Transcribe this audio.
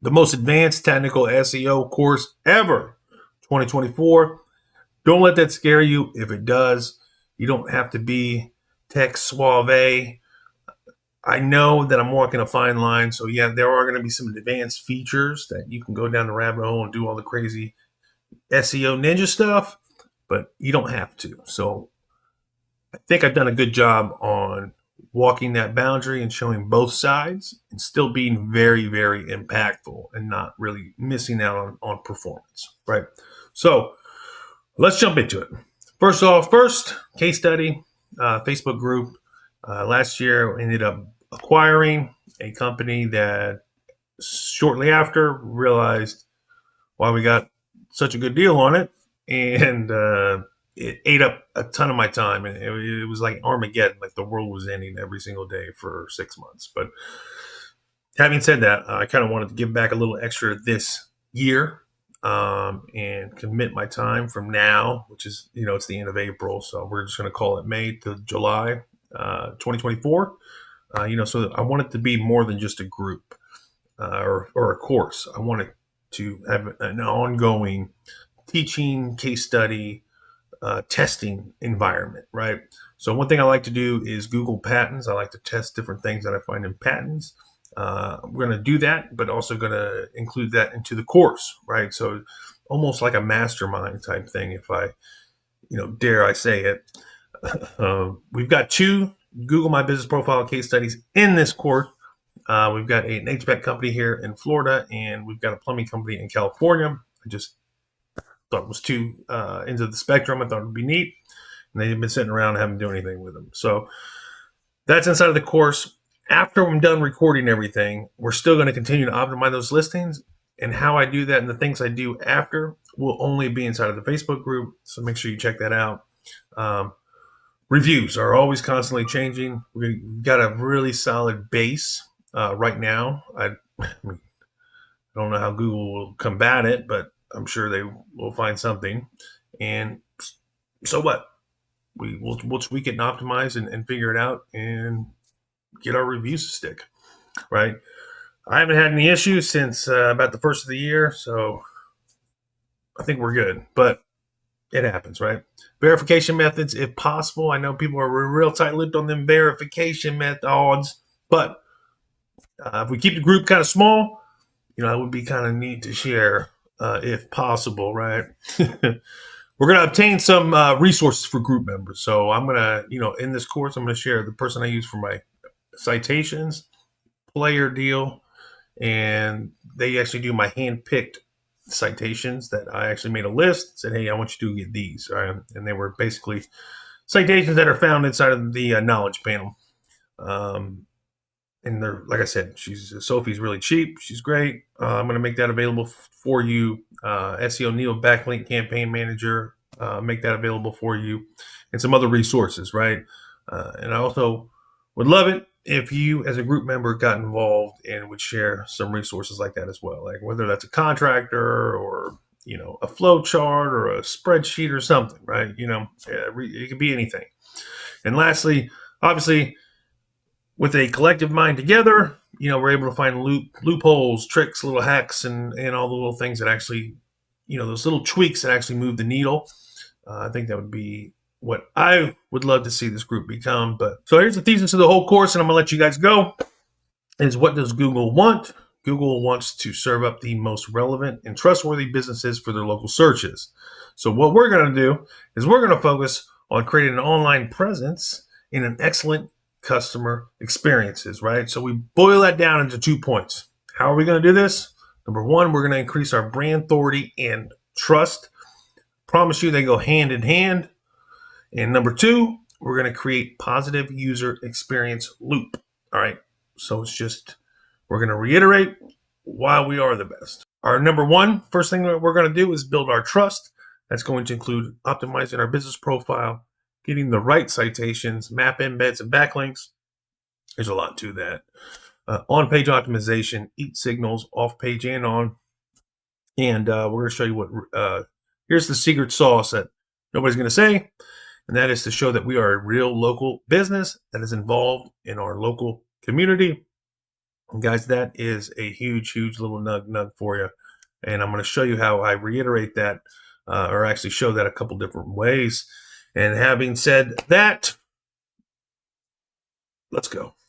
the most advanced technical SEO course ever, 2024. Don't let that scare you. If it does, you don't have to be tech suave. I know that I'm walking a fine line. So, yeah, there are going to be some advanced features that you can go down the rabbit hole and do all the crazy SEO ninja stuff, but you don't have to. So, I think I've done a good job on walking that boundary and showing both sides and still being very, very impactful and not really missing out on performance, right? So, let's jump into it. First case study, Facebook group. Last year, ended up acquiring a company that shortly after realized why we got such a good deal on it, and it ate up a ton of my time, and it was like Armageddon, like the world was ending every single day for 6 months. But having said that, I kind of wanted to give back a little extra this year, and commit my time from now, which is, it's the end of April, so we're just going to call it May to July 2024. So I want it to be more than just a group or a course. I want it to have an ongoing teaching, case study, testing environment, right? So one thing I like to do is Google patents. I like to test different things that I find in patents. We're going to do that, but also going to include that into the course, right? So almost like a mastermind type thing, if I, dare I say it. We've got 2 Google My Business Profile case studies in this course. We've got an HVAC company here in Florida, and we've got a plumbing company in California. I just thought it was 2 ends of the spectrum. I thought it would be neat. And they've been sitting around and haven't done anything with them. So that's inside of the course. After I'm done recording everything, we're still going to continue to optimize those listings. And how I do that and the things I do after will only be inside of the Facebook group. So make sure you check that out. Reviews are always constantly changing. We've got a really solid base right now. I don't know how Google will combat it, but I'm sure they will find something. And so what? We'll tweak it and optimize and figure it out and get our reviews to stick, right? I haven't had any issues since about the first of the year, so I think we're good. But it happens, right? Verification methods, if possible. I know people are real tight-lipped on them verification methods, but if we keep the group kind of small, it would be kind of neat to share if possible, right? We're going to obtain some resources for group members. So I'm going to, in this course, I'm going to share the person I use for my citations, player deal, and they actually do my hand-picked citations that I actually made a list, said, hey, I want you to get these. Right? And they were basically citations that are found inside of the knowledge panel. And they're, like I said, Sophie's really cheap. She's great. I'm going to make that available for you. SEO Neil Backlink Campaign Manager, make that available for you, and some other resources, right? And I also would love it if you, as a group member, got involved and would share some resources like that as well, like whether that's a contractor or a flow chart or a spreadsheet or something, right? It could be anything. And lastly, obviously, with a collective mind together, we're able to find loopholes, tricks, little hacks, and all the little things that actually, those little tweaks that actually move the needle. I think that would be what I would love to see this group become. But so here's the thesis of the whole course, and I'm going to let you guys go. Is what does Google want? Google wants to serve up the most relevant and trustworthy businesses for their local searches. So what we're going to do is we're going to focus on creating an online presence in an excellent customer experiences, right? So we boil that down into 2 points. How are we going to do this? Number 1, we're going to increase our brand authority and trust. Promise you they go hand in hand. And number 2, we're going to create positive user experience loop. All right. So we're going to reiterate why we are the best. Our number 1, first thing that we're going to do is build our trust. That's going to include optimizing our business profile, getting the right citations, map embeds, and backlinks. There's a lot to that. On-page optimization, eat signals, off-page and on. And we're going to show you what, here's the secret sauce that nobody's going to say, and that is to show that we are a real local business that is involved in our local community. And guys, that is a huge, huge little nug for you. And I'm going to show you how I reiterate that, or actually show that a couple different ways. And having said that, let's go.